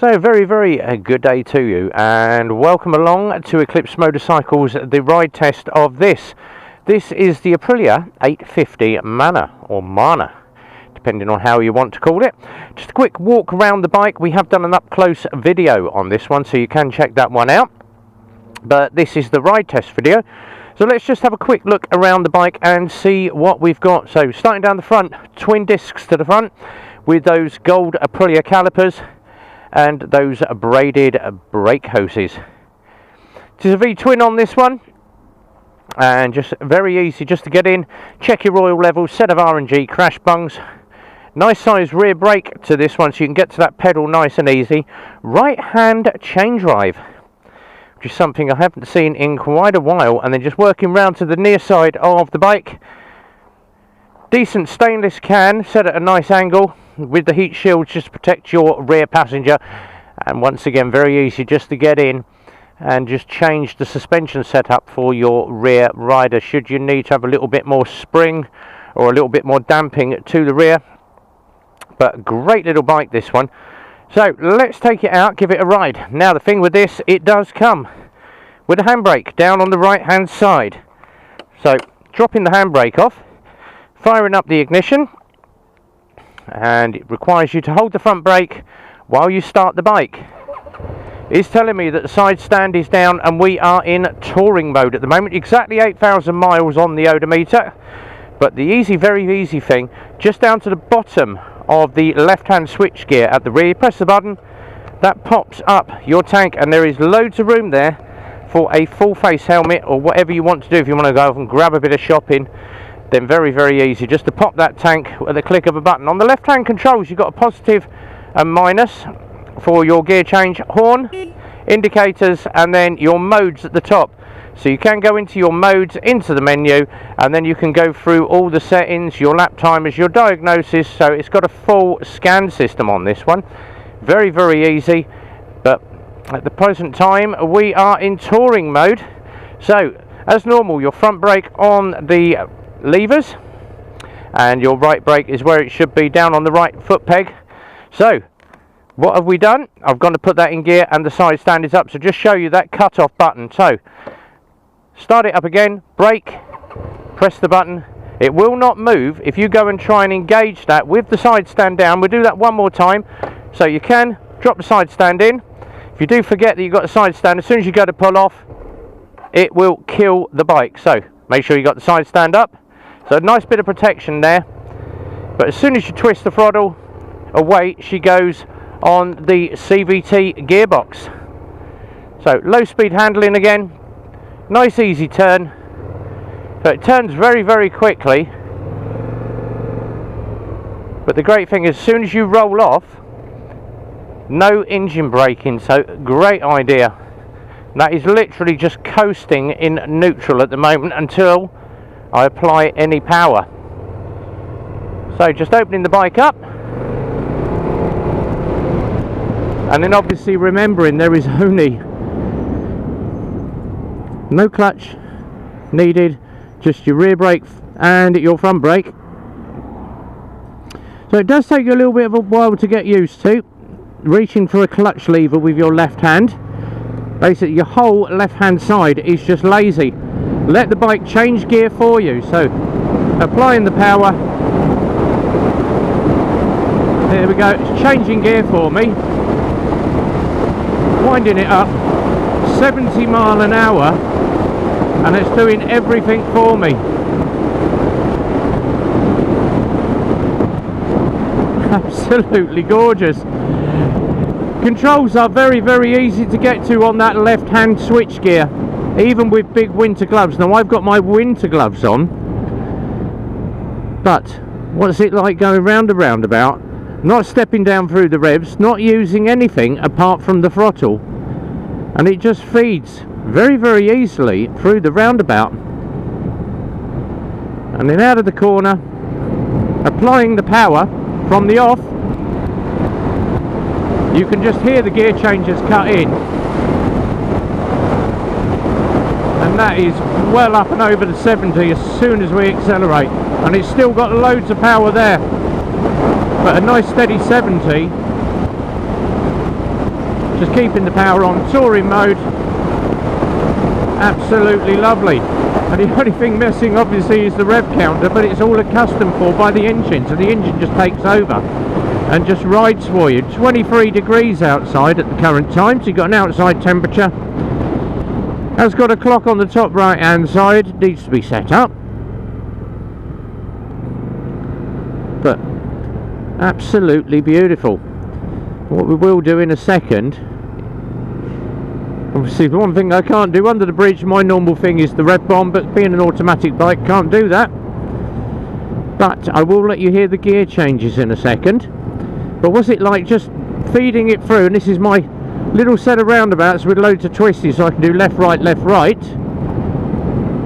So very good day to you, and welcome along to Eclipse Motorcycles, the ride test of this. This is the Aprilia 850 Mana, or Mana, depending on how you want to call it. Just a quick walk around the bike. We have done an up-close video on this one, so you can check that one out. But this is the ride test video. So let's just have a quick look around the bike and see what we've got. So starting down the front, twin discs to the front with those gold Aprilia calipers and those braided brake hoses. It is a V-twin on this one, and just very easy just to get in, check your oil levels, set of R&G crash bungs. Nice size rear brake to this one, so you can get to that pedal nice and easy. Right hand chain drive, which is something I haven't seen in quite a while. And then just working round to the near side of the bike, decent stainless can set at a nice angle with the heat shield just to protect your rear passenger. And once again, very easy just to get in and just change the suspension setup for your rear rider should you need to have a little bit more spring or a little bit more damping to the rear. But great little bike, this one. So let's take it out, give it a ride. Now the thing with this, it does come with a handbrake down on the right hand side. So dropping the handbrake off, firing up the ignition, and it requires you to hold the front brake while you start the bike. It's telling me that the side stand is down and we are in touring mode at the moment. Exactly 8,000 miles on the odometer. But the very easy thing, just down to the bottom of the left hand switch gear at the rear, you press the button, that pops up your tank, and there is loads of room there for a full face helmet or whatever you want to do. If you want to go and grab a bit of shopping, then very easy just to pop that tank at the click of a button. On the left hand controls, you've got a positive and minus for your gear change, horn, indicators, and then your modes at the top. So you can go into your modes, into the menu, and then you can go through all the settings, your lap timers, your diagnosis. So it's got a full scan system on this one. Very easy. But at the present time we are in touring mode. So as normal, your front brake on the levers, and your right brake is where it should be, down on the right foot peg. So what have we done? I've gone to put that in gear and the side stand is up. So just show you that cut off button. So start it up again, brake, press the button. It will not move if you go and try and engage that with the side stand down. We'll do that one more time. So you can drop the side stand in. If you do forget that you've got the side stand, as soon as you go to pull off, it will kill the bike. So make sure you got the side stand up. So a nice bit of protection there. But as soon as you twist the throttle away, she goes on the CVT gearbox. So low speed handling again. Nice easy turn. So it turns very quickly. But the great thing is, as soon as you roll off, no engine braking. So great idea. That is literally just coasting in neutral at the moment until I apply any power. So just opening the bike up, and then obviously remembering there is only no clutch needed, just your rear brake and your front brake. So it does take you a little bit of a while to get used to reaching for a clutch lever with your left hand. Basically your whole left hand side is just lazy. Let the bike change gear for you. So applying the power, there we go, it's changing gear for me, winding it up 70 miles an hour, and it's doing everything for me. Absolutely gorgeous. Controls are very easy to get to on that left hand switch gear, even with big winter gloves. Now I've got my winter gloves on, but what's it like going round a roundabout, not stepping down through the revs, not using anything apart from the throttle, and it just feeds very easily through the roundabout. And then out of the corner, applying the power from the off, you can just hear the gear changes cut in, and that is well up and over the 70 as soon as we accelerate, and it's still got loads of power there, but a nice steady 70 Just keeping the power on, touring mode, absolutely lovely. And the only thing missing obviously is the rev counter, but it's all accustomed for by the engine, so the engine just takes over and just rides for you. 23 degrees outside at the current time, so you've got an outside temperature. Has got a clock on the top right hand side, needs to be set up, but absolutely beautiful. What we will do in a second, obviously the one thing I can't do under the bridge, my normal thing is the rev bomb, but being an automatic bike can't do that. But I will let you hear the gear changes in a second. But what's it like just feeding it through? And this is my little set of roundabouts with loads of twisties, so I can do left, right,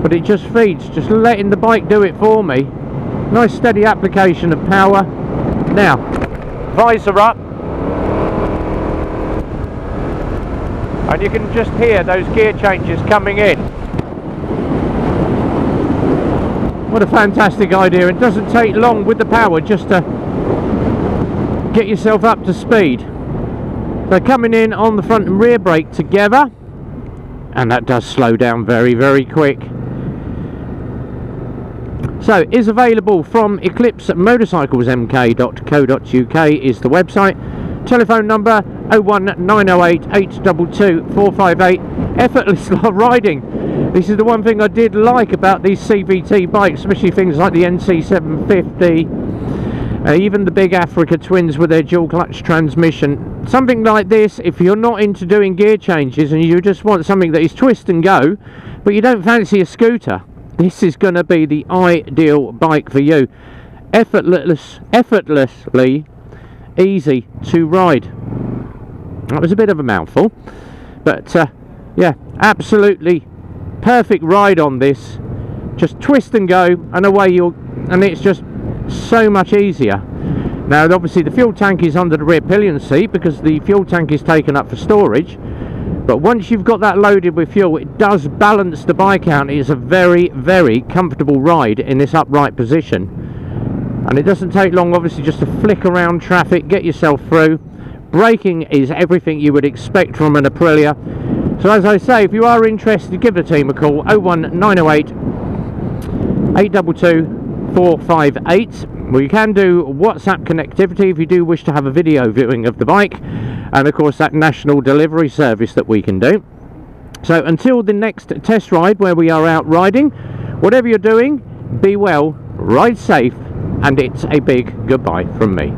but it just feeds, just letting the bike do it for me. Nice steady application of power. Now, visor up, and you can just hear those gear changes coming in. What a fantastic idea. It doesn't take long with the power just to get yourself up to speed. So coming in on the front and rear brake together, and that does slow down very, very quick. So is available from Eclipse motorcyclesmk.co.uk is the website. Telephone number 01908 822 458. Effortless riding. This is the one thing I did like about these CVT bikes, especially things like the NC750, even the big Africa twins with their dual clutch transmission. Something like this, if you're not into doing gear changes and you just want something that is twist and go, but you don't fancy a scooter, this is going to be the ideal bike for you. Effortlessly easy to ride. That was a bit of a mouthful, but yeah, absolutely perfect ride on this. Just twist and go, and away you'll, and it's just so much easier. Now obviously the fuel tank is under the rear pillion seat because the fuel tank is taken up for storage, but once you've got that loaded with fuel, it does balance the bike out. It is a very, very comfortable ride in this upright position, and it doesn't take long obviously just to flick around traffic, get yourself through. Braking is everything you would expect from an Aprilia. So as I say, if you are interested, give the team a call, 01908 822 458. Well, you can do WhatsApp connectivity if you do wish to have a video viewing of the bike, and of course that national delivery service that we can do. So until the next test ride where we are out riding, whatever you're doing, be well, ride safe, and it's a big goodbye from me.